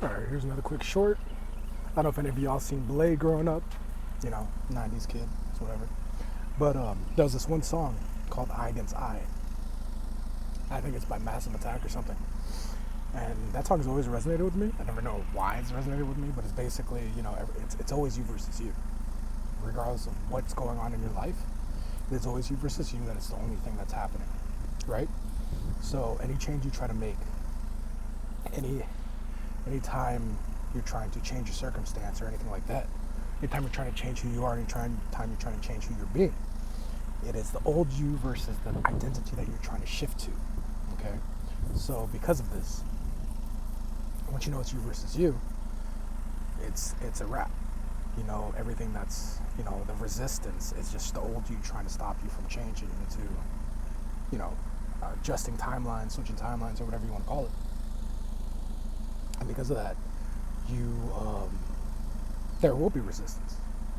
Alright, here's another quick short. I don't know if any of y'all seen Blade growing up. 90s kid, whatever. But there was this one song called Eye Against Eye. I think it's by Massive Attack or something. And that song has always resonated with me. I never know why it's resonated with me, but it's basically, it's always you versus you. Regardless of what's going on in your life, it's always you versus you, and it's the only thing that's happening, right? So any change you try to make, anytime you're trying to change your circumstance or anything like that, anytime you're trying to change who you are, anytime you're trying to change who you're being, it is the old you versus the identity that you're trying to shift to, okay? So because of this, once you know it's you versus you, it's a wrap. Everything that's, the resistance is just the old you trying to stop you from changing into, adjusting timelines, switching timelines, or whatever you want to call it. And because of that, there will be resistance.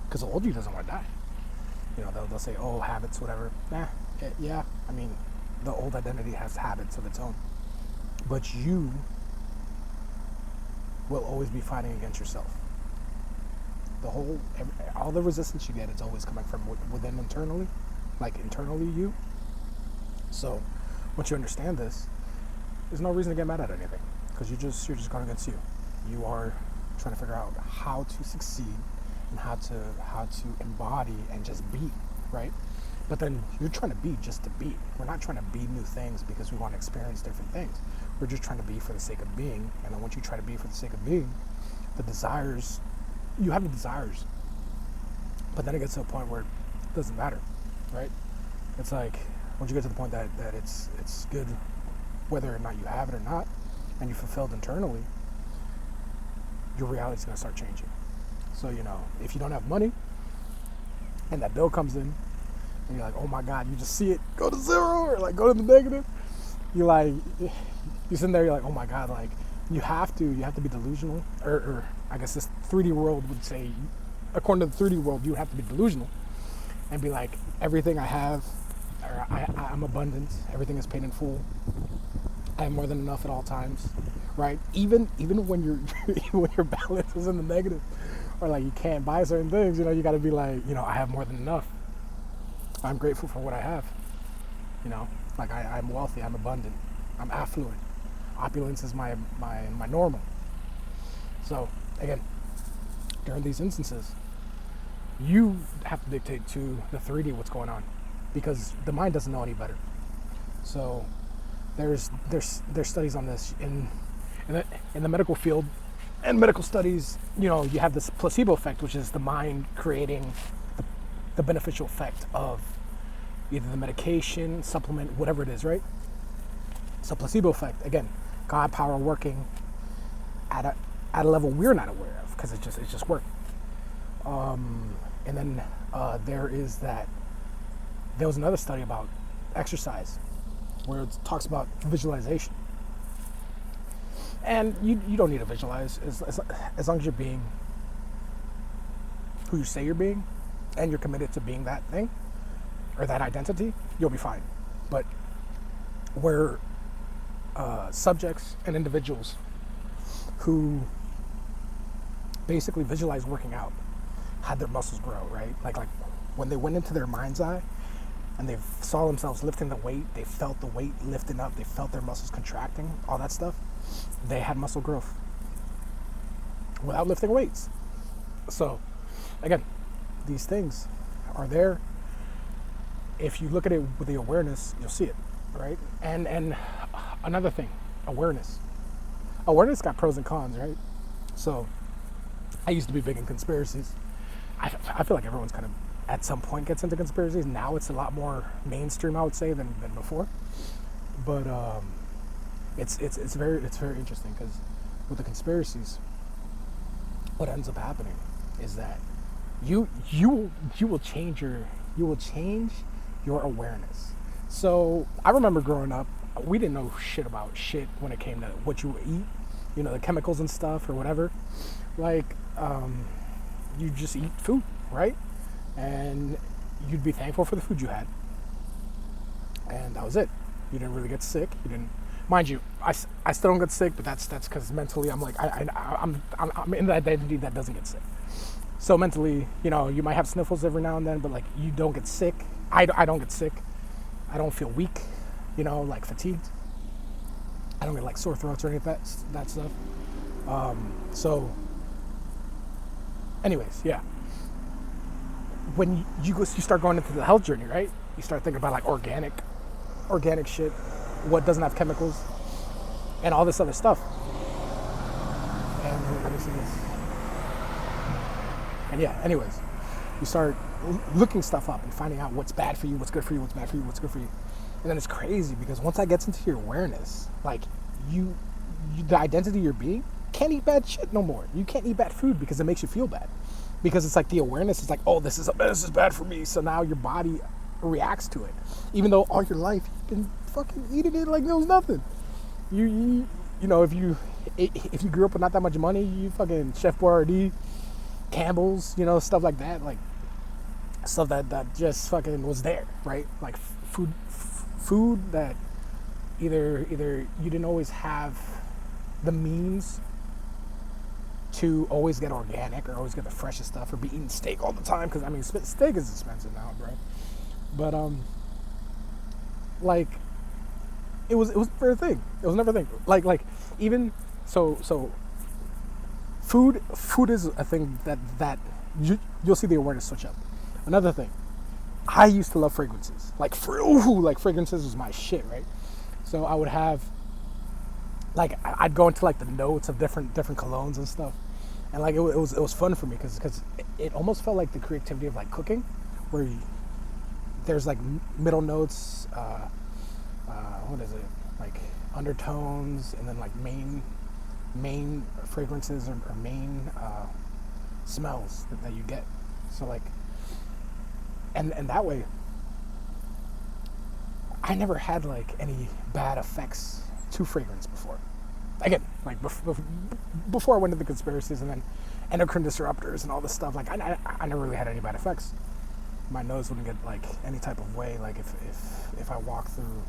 Because the old you doesn't want to die. They'll say, oh, habits, whatever. Yeah. I mean, the old identity has habits of its own. But you will always be fighting against yourself. All the resistance you get is always coming from within internally, like internally you. So once you understand this, there's no reason to get mad at anything, because you're just going against you. You are trying to figure out how to succeed and how to embody and just be, right? But then you're trying to be just to be. We're not trying to be new things because we want to experience different things. We're just trying to be for the sake of being. And then once you try to be for the sake of being, you have the desires. But then it gets to a point where it doesn't matter, right? It's like, once you get to the point that it's good whether or not you have it or not, and you're fulfilled internally, your reality is going to start changing. So, if you don't have money and that bill comes in and you're like, oh my God, you just see it go to zero or like go to the negative, you're sitting there, you're like, oh my God, like you have to be delusional, or I guess this 3D world would say, according to the 3D world, you have to be delusional and be like, everything I have, or I'm abundant, everything is paid in full, I have more than enough at all times, right? Even when when your balance is in the negative, or like you can't buy certain things, you got to be like, I have more than enough. I'm grateful for what I have. Like I'm wealthy, I'm abundant, I'm affluent. Opulence is my normal. So again, during these instances, you have to dictate to the 3D what's going on, because the mind doesn't know any better. So there's studies on this in the medical field and medical studies. You have this placebo effect, which is the mind creating the beneficial effect of either the medication, supplement, whatever it is, right? So placebo effect, again, God power working at a level we're not aware of, because it's just working. And then there was another study about exercise where it talks about visualization. And you don't need to visualize as long as you're being who you say you're being, and you're committed to being that thing or that identity, you'll be fine. But where subjects and individuals who basically visualize working out had their muscles grow, right? Like when they went into their mind's eye and they saw themselves lifting the weight, they felt the weight lifting up, they felt their muscles contracting, all that stuff, they had muscle growth without lifting weights. So again, these things are there. If you look at it with the awareness, you'll see it, right? And another thing, awareness got pros and cons, right? So I used to be big in conspiracies. I feel like everyone's kind of at some point gets into conspiracies. Now it's a lot more mainstream, I would say, than before. But it's very interesting, because with the conspiracies, what ends up happening is that you will change your awareness. So I remember growing up, we didn't know shit about shit when it came to what you eat, the chemicals and stuff or whatever. Like you just eat food, right? And you'd be thankful for the food you had, and that was it. You didn't really get sick. You didn't Mind you, I still don't get sick, but that's because mentally I'm like I'm in that identity that doesn't get sick. So mentally, you might have sniffles every now and then, but like you don't get sick. I don't get sick. I don't feel weak, like fatigued. I don't get like sore throats or any of that stuff. So, anyways, yeah. When you start going into the health journey, right? You start thinking about like organic shit, what doesn't have chemicals, and all this other stuff. And let me see this. And yeah, anyways, you start looking stuff up and finding out what's bad for you, what's good for you, what's bad for you, what's good for you. And then it's crazy because once that gets into your awareness, like you the identity you're being, can't eat bad shit no more. You can't eat bad food because it makes you feel bad. Because it's like the awareness is like, oh, this is bad for me. So now your body reacts to it. Even though all your life you've been fucking eating it like there was nothing. You know, if you grew up with not that much money, you fucking Chef Boyardee, Campbell's, stuff like that, like stuff that just fucking was there, right? Like food that either you didn't always have the means to always get organic or always get the freshest stuff, or be eating steak all the time, because I mean steak is expensive now, bro. But like it was never a thing. It was never a thing. Like even so food is a thing that you'll see the awareness switch up. Another thing, I used to love fragrances. Like fragrances was my shit, right? So I would have, like, I'd go into like the notes of different colognes and stuff, and like it was fun for me because it almost felt like the creativity of like cooking, where there's like middle notes, what is it, like undertones, and then like main fragrances or main smells that you get. So like, and that way, I never had like any bad effects to fragrance before. Again, like before I went into the conspiracies and then endocrine disruptors and all this stuff, like I never really had any bad effects. My nose wouldn't get like any type of way, like if I walk through,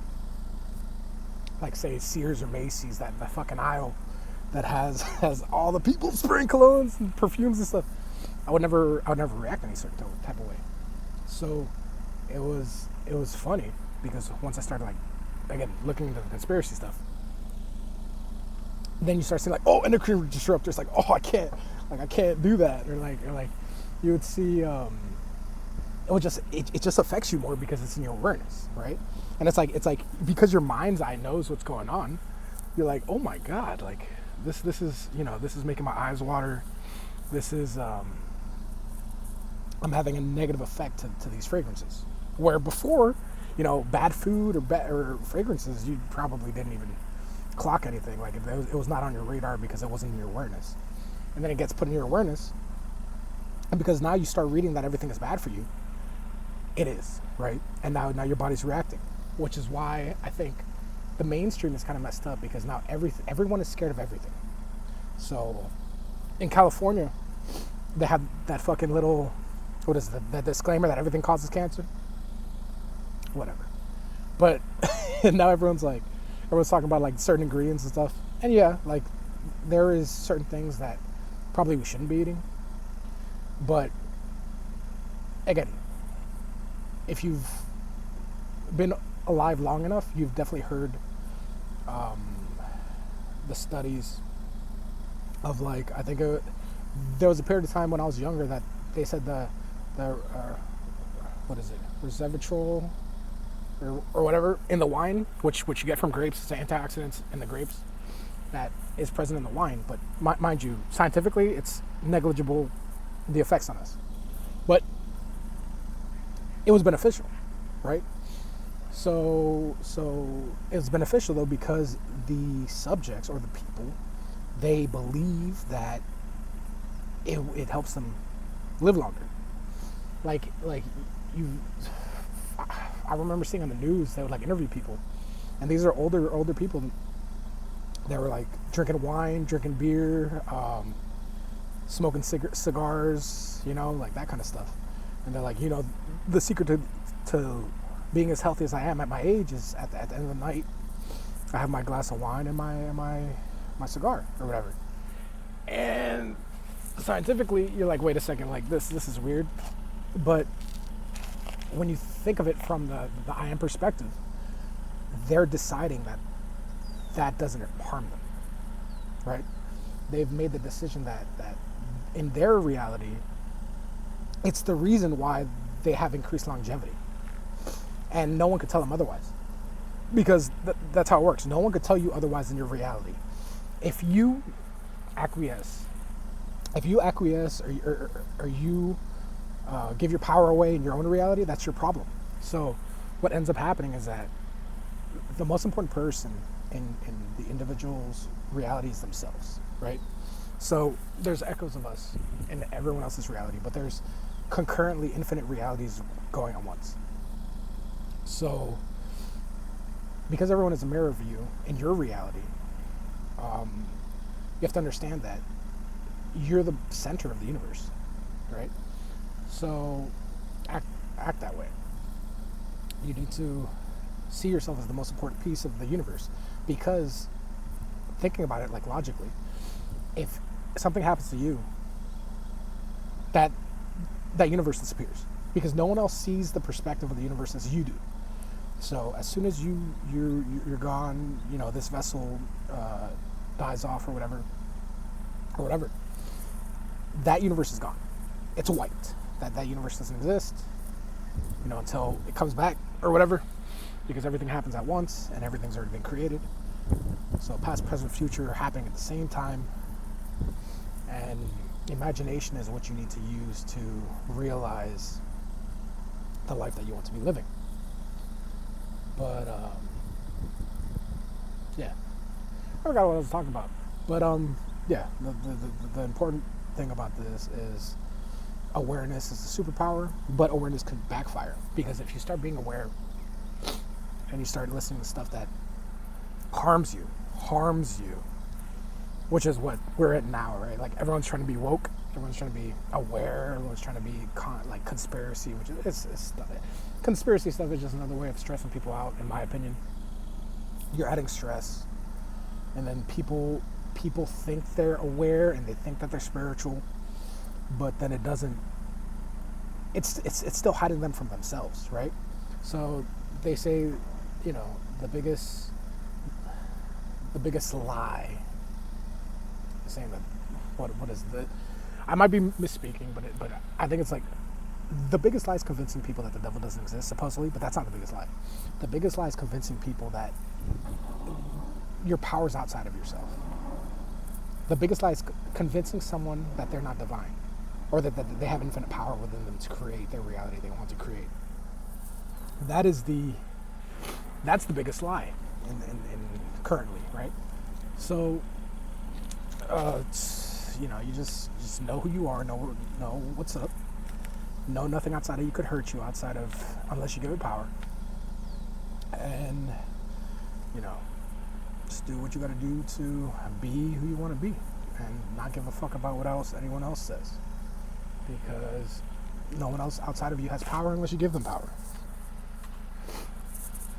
like, say Sears or Macy's, that fucking aisle that has all the people spraying colognes and perfumes and stuff, I would never react any certain type of way. So it was funny because once I started, like, again, looking into the conspiracy stuff, then you start seeing like, oh, endocrine disruptors, like, oh, I can't do that, or like you would see it just affects you more because it's in your awareness, right? And it's like because your mind's eye knows what's going on, you're like, oh my god, like this is this is making my eyes water. This is I'm having a negative effect to these fragrances. Where before, bad food or fragrances, you probably didn't even clock anything. Like it was not on your radar because it wasn't in your awareness. And then it gets put in your awareness, and because now you start reading that everything is bad for you, it is, right? And now your body's reacting, which is why I think the mainstream is kind of messed up, because now everyone is scared of everything. So in California, they have that fucking little, what is it, that disclaimer that everything causes cancer? Whatever. But now everyone's talking about like certain ingredients and stuff. And yeah, like there is certain things that probably we shouldn't be eating. But again, if you've been alive long enough, you've definitely heard the studies of, like, I think there was a period of time when I was younger that they said the what is it, resveratrol or whatever in the wine, which you get from grapes, it's antioxidants in the grapes that is present in the wine. But mind you, scientifically, it's negligible, the effects on us. But it was beneficial, right? So it's beneficial though because the subjects or the people, they believe that it helps them live longer. Like I remember seeing on the news, they would like interview people, and these are older people. They were like drinking wine, drinking beer, smoking cigars, like that kind of stuff. And they're like, the secret to being as healthy as I am at my age is at the end of the night, I have my glass of wine and my cigar or whatever. And scientifically, you're like, wait a second, like this is weird. But when you think of it from the I am perspective, they're deciding that doesn't harm them, right? They've made the decision that in their reality, it's the reason why they have increased longevity. And no one could tell them otherwise. Because that's how it works. No one could tell you otherwise in your reality. If you acquiesce or you give your power away in your own reality, that's your problem. So what ends up happening is that the most important person in the individual's reality is themselves, right? So there's echoes of us in everyone else's reality, but there's concurrently infinite realities going on once. So because everyone is a mirror of you in your reality, you have to understand that you're the center of the universe, right? So act that way. You need to see yourself as the most important piece of the universe, because thinking about it like logically, if something happens to you, that universe disappears, because no one else sees the perspective of the universe as you do. So as soon as you're gone, this vessel dies off or whatever, that universe is gone. It's wiped. That universe doesn't exist, until it comes back or whatever, because everything happens at once and everything's already been created. So past, present, future are happening at the same time, and imagination is what you need to use to realize the life that you want to be living. But yeah, I forgot what I was talking about. But yeah, the important thing about this is awareness is a superpower, but awareness could backfire, because if you start being aware and you start listening to stuff that harms you, which is what we're at now, right? Like everyone's trying to be woke, everyone's trying to be aware, everyone's trying to be like conspiracy, which is stuff. Conspiracy stuff is just another way of stressing people out, in my opinion. You're adding stress, and then people think they're aware and they think that they're spiritual, but then it doesn't. It's still hiding them from themselves, right? So they say, the biggest lie. Saying that, what is the? I might be misspeaking, but I think it's like the biggest lie is convincing people that the devil doesn't exist, supposedly, but that's not the biggest lie. The biggest lie is convincing people that your power's outside of yourself. The biggest lie is convincing someone that they're not divine, or that they have infinite power within them to create their reality they want to create. That's the biggest lie in currently, right? So, you just know who you are, know what's up, know nothing outside of you could hurt you unless you give it power, and just do what you got to do to be who you want to be, and not give a fuck about what else anyone else says, because no one else outside of you has power unless you give them power.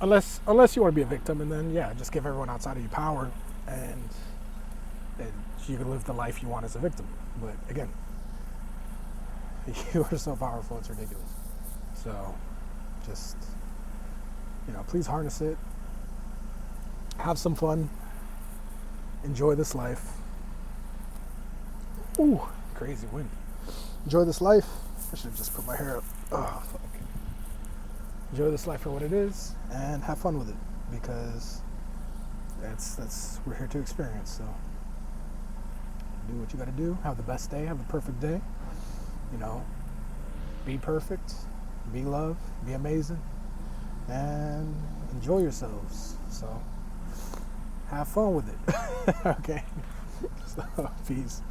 Unless you want to be a victim, and then just give everyone outside of you power, and you can live the life you want as a victim. But again, you are so powerful, it's ridiculous. So just please harness it, have some fun, enjoy this life. Ooh, crazy wind. Enjoy this life. I should have just put my hair up. Oh, fuck. Enjoy this life for what it is, and have fun with it, because that's we're here to experience. So do what you got to do. Have the best day. Have the perfect day. Be perfect. Be love. Be amazing, and enjoy yourselves. So have fun with it. Okay. So peace.